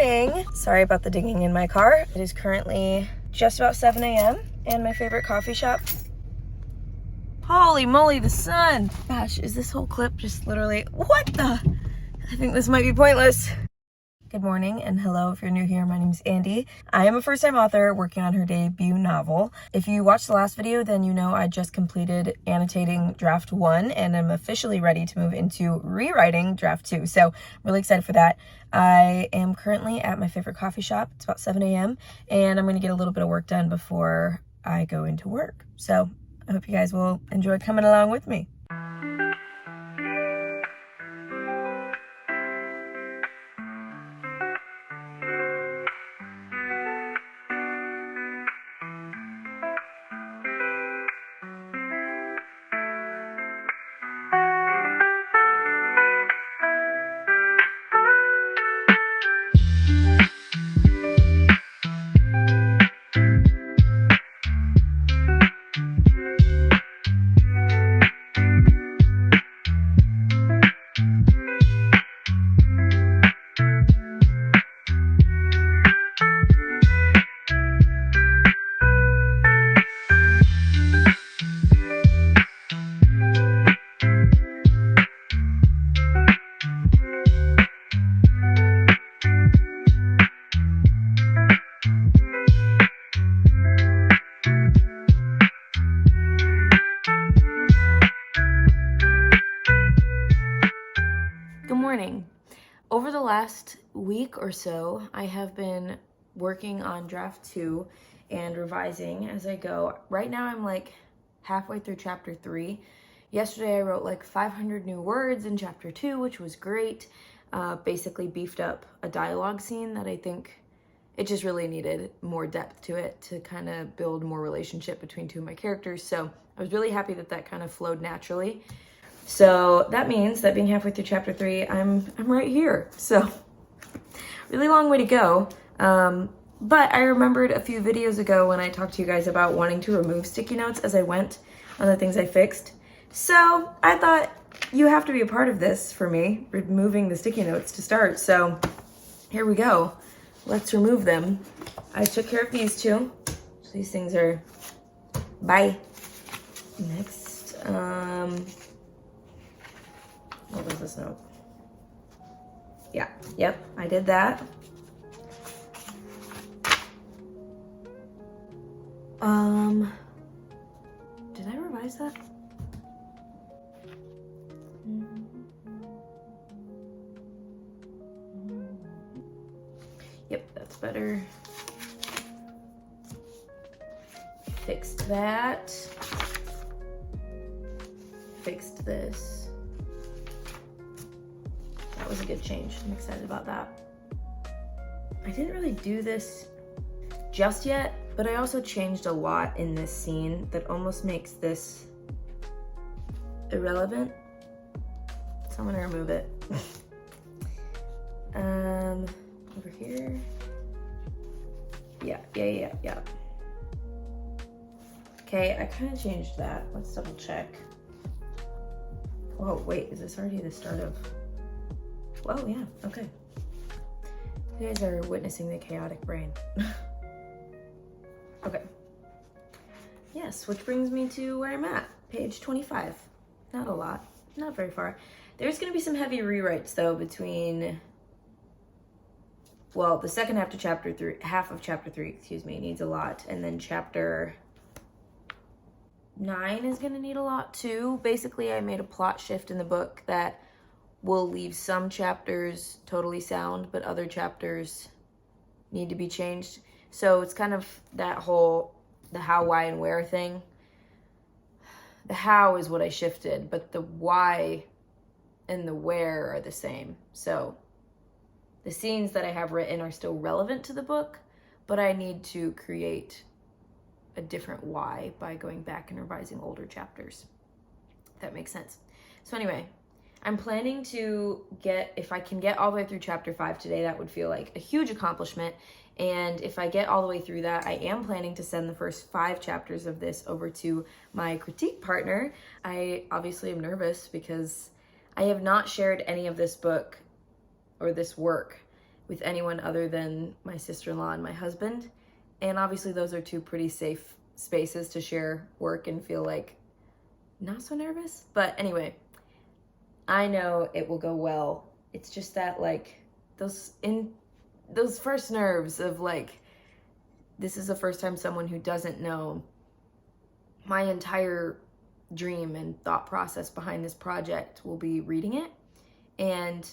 morning. Sorry about the dinging in my car. It is currently just about 7 a.m. and my favorite coffee shop. Holy moly, the sun. Gosh, is this whole clip just literally, what the? I think this might be pointless. Good morning and hello if you're new here. My name is Andy. I am a first-time author working on her debut novel. If you watched the last video, then you know I just completed annotating draft 1 and I'm officially ready to move into rewriting draft 2. So I'm really excited for that. I am currently at my favorite coffee shop. It's about 7 a.m. and I'm going to get a little bit of work done before I go into work. So I hope you guys will enjoy coming along with me. Good morning. Over the last week or so, I have been working on draft 2 and revising as I go. Right now I'm like halfway through chapter 3. Yesterday I wrote like 500 new words in chapter 2, which was great. Basically beefed up a dialogue scene that I think it just really needed more depth to it to kind of build more relationship between two of my characters. So I was really happy that that kind of flowed naturally. So that means that being halfway through chapter 3, I'm right here. So really long way to go. But I remembered a few videos ago when I talked to you guys about wanting to remove sticky notes as I went on the things I fixed. So I thought you have to be a part of this for me, removing the sticky notes to start. So here we go. Let's remove them. I took care of these two. So these things are bye. Next, what was this note? Yeah, yep, I did that. Did I revise that? Yep, that's better. Fixed that. Fixed this. That was a good change. I'm excited about that. I didn't really do this just yet, but I also changed a lot in this scene that almost makes this irrelevant. So I'm gonna remove it. Over here. Yeah. Okay, I kind of changed that. Let's double check. Whoa, wait, is this already the start of? Oh yeah, okay. You guys are witnessing the chaotic brain. Okay. Yes, which brings me to where I'm at, page 25. Not a lot, not very far. There's gonna be some heavy rewrites though between, well, the second half of chapter 3, excuse me, needs a lot. And then chapter 9 is gonna need a lot too. Basically, I made a plot shift in the book that will leave some chapters totally sound, but other chapters need to be changed. So it's kind of that whole, the how, why, and where thing. The how is what I shifted, but the why and the where are the same. So the scenes that I have written are still relevant to the book, but I need to create a different why by going back and revising older chapters. If that makes sense. So anyway, I'm planning to if I can get all the way through chapter 5 today, that would feel like a huge accomplishment. And if I get all the way through that, I am planning to send the first 5 chapters of this over to my critique partner. I obviously am nervous because I have not shared any of this book or this work with anyone other than my sister-in-law and my husband. And obviously those are two pretty safe spaces to share work and feel like not so nervous. But anyway, I know it will go well. It's just that like those first nerves of like, this is the first time someone who doesn't know my entire dream and thought process behind this project will be reading it. And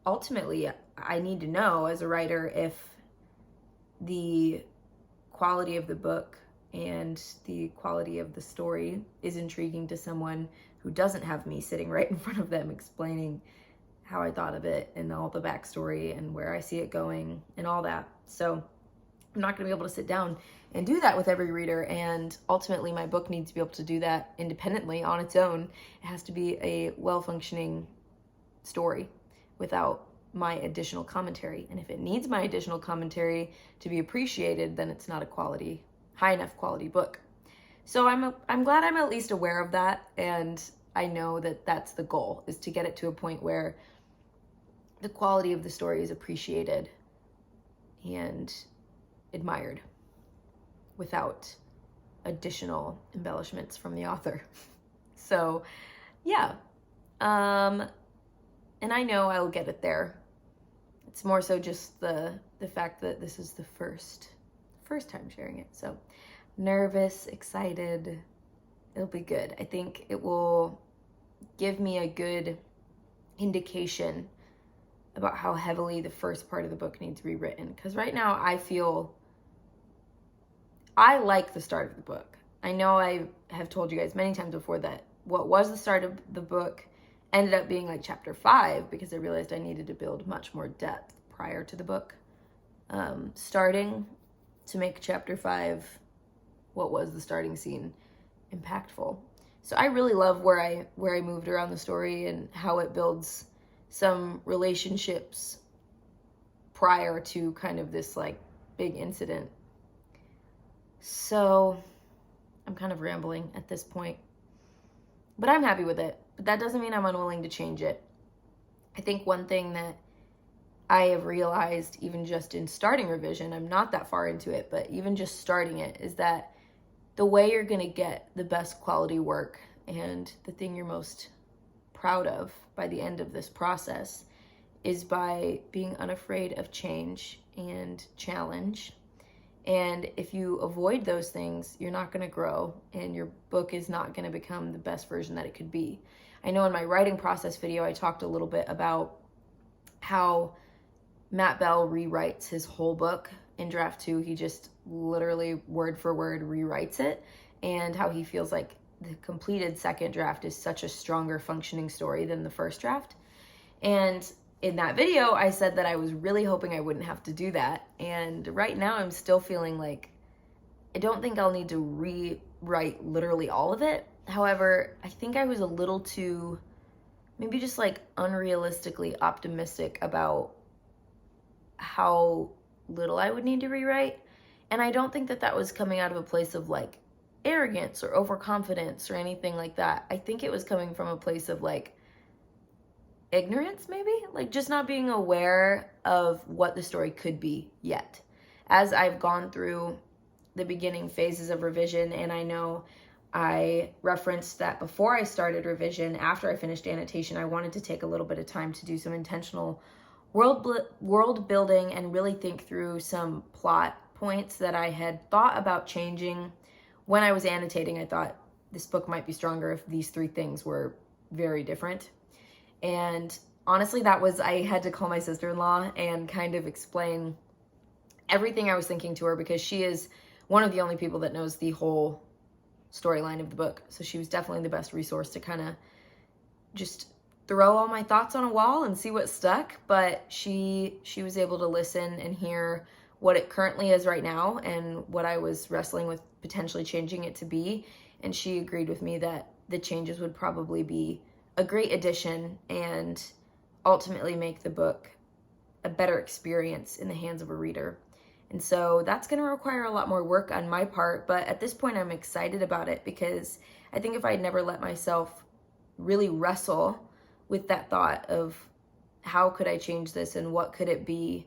ultimately, I need to know as a writer if the quality of the book and the quality of the story is intriguing to someone who doesn't have me sitting right in front of them explaining how I thought of it and all the backstory and where I see it going and all that. So I'm not going to be able to sit down and do that with every reader, and ultimately my book needs to be able to do that independently on its own. It has to be a well-functioning story without my additional commentary, and if it needs my additional commentary to be appreciated, then it's not a high enough quality book. So I'm glad I'm at least aware of that, and I know that that's the goal, is to get it to a point where the quality of the story is appreciated and admired without additional embellishments from the author. So yeah, and I know I'll get it there. It's more so just the fact that this is the first time sharing it. So nervous, excited, it'll be good. I think it will give me a good indication about how heavily the first part of the book needs to be written. Because right now I like the start of the book. I know I have told you guys many times before that what was the start of the book ended up being like chapter 5, because I realized I needed to build much more depth prior to the book starting to make chapter 5, what was the starting scene, impactful. So I really love where I moved around the story and how it builds some relationships prior to kind of this like big incident. So I'm kind of rambling at this point, but I'm happy with it. But that doesn't mean I'm unwilling to change it. I think one thing that I have realized even just in starting revision, I'm not that far into it, but even just starting it, is that the way you're going to get the best quality work and the thing you're most proud of by the end of this process is by being unafraid of change and challenge. And if you avoid those things, you're not going to grow, and your book is not going to become the best version that it could be. I know in my writing process video, I talked a little bit about how Matt Bell rewrites his whole book in draft 2. He just literally word for word rewrites it, and how he feels like the completed second draft is such a stronger functioning story than the first draft. And in that video, I said that I was really hoping I wouldn't have to do that. And right now I'm still feeling like I don't think I'll need to rewrite literally all of it. However, I think I was a little too, maybe just like unrealistically optimistic about how little I would need to rewrite. And I don't think that that was coming out of a place of like arrogance or overconfidence or anything like that. I think it was coming from a place of like ignorance, maybe, like just not being aware of what the story could be yet. As I've gone through the beginning phases of revision, and I know I referenced that before I started revision, after I finished annotation, I wanted to take a little bit of time to do some intentional world building and really think through some plot points that I had thought about changing. When I was annotating, I thought this book might be stronger if these 3 things were very different. And honestly, I had to call my sister-in-law and kind of explain everything I was thinking to her, because she is one of the only people that knows the whole storyline of the book. So she was definitely the best resource to kind of just throw all my thoughts on a wall and see what stuck. But she was able to listen and hear what it currently is right now and what I was wrestling with potentially changing it to be. And she agreed with me that the changes would probably be a great addition and ultimately make the book a better experience in the hands of a reader. And so that's going to require a lot more work on my part, but at this point I'm excited about it, because I think if I'd never let myself really wrestle with that thought of how could I change this and what could it be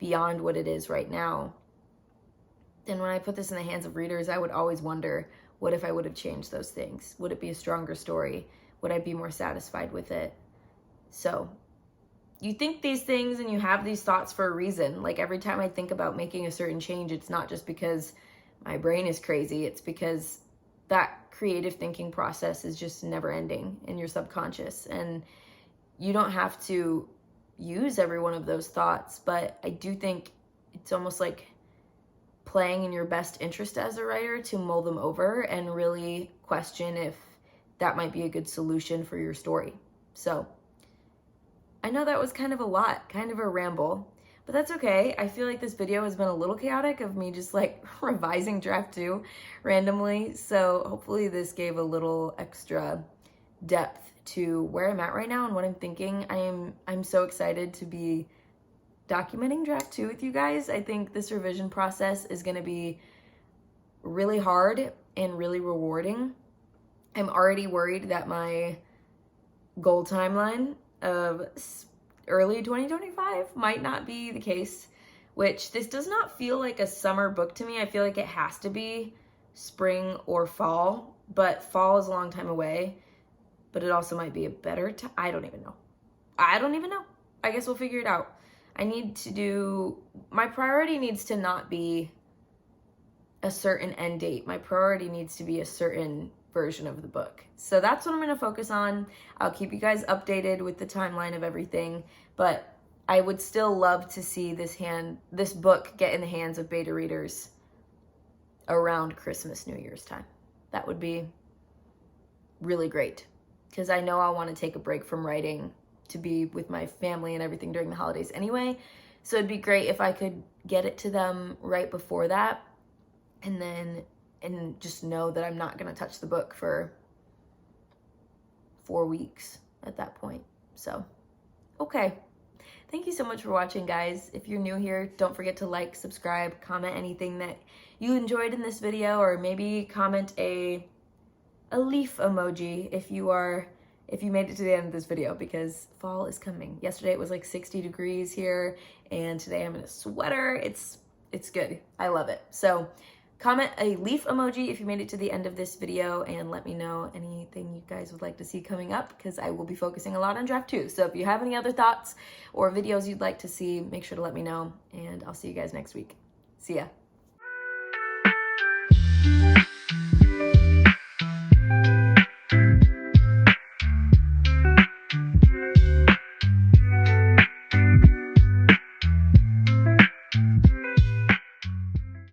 beyond what it is right now. And when I put this in the hands of readers, I would always wonder, what if I would have changed those things? Would it be a stronger story? Would I be more satisfied with it? So you think these things and you have these thoughts for a reason. Like every time I think about making a certain change, it's not just because my brain is crazy. It's because that creative thinking process is just never ending in your subconscious. And you don't have to use every one of those thoughts, but I do think it's almost like playing in your best interest as a writer to mull them over and really question if that might be a good solution for your story. So I know that was kind of a lot, kind of a ramble, but that's okay. I feel like this video has been a little chaotic of me just like revising draft 2 randomly. So hopefully this gave a little extra depth to where I'm at right now and what I'm thinking. I'm so excited to be documenting draft 2 with you guys. I think this revision process is going to be really hard and really rewarding. I'm already worried that my goal timeline of early 2025 might not be the case, which this does not feel like a summer book to me. I feel like it has to be spring or fall, but fall is a long time away, but it also might be a better time. I don't even know. I guess we'll figure it out. My priority needs to not be a certain end date. My priority needs to be a certain version of the book. So that's what I'm going to focus on. I'll keep you guys updated with the timeline of everything, but I would still love to see this book get in the hands of beta readers around Christmas, New Year's time. That would be really great because I know I'll want to take a break from writing to be with my family and everything during the holidays anyway. So it'd be great if I could get it to them right before that and just know that I'm not going to touch the book for 4 weeks at that point. So, okay. Thank you so much for watching, guys. If you're new here, don't forget to like, subscribe, comment anything that you enjoyed in this video, or maybe comment a leaf emoji if you made it to the end of this video, because fall is coming. Yesterday it was like 60 degrees here, and today I'm in a sweater. It's good. I love it. So comment a leaf emoji if you made it to the end of this video, and let me know anything you guys would like to see coming up, because I will be focusing a lot on draft 2. So if you have any other thoughts or videos you'd like to see, make sure to let me know, and I'll see you guys next week. See ya.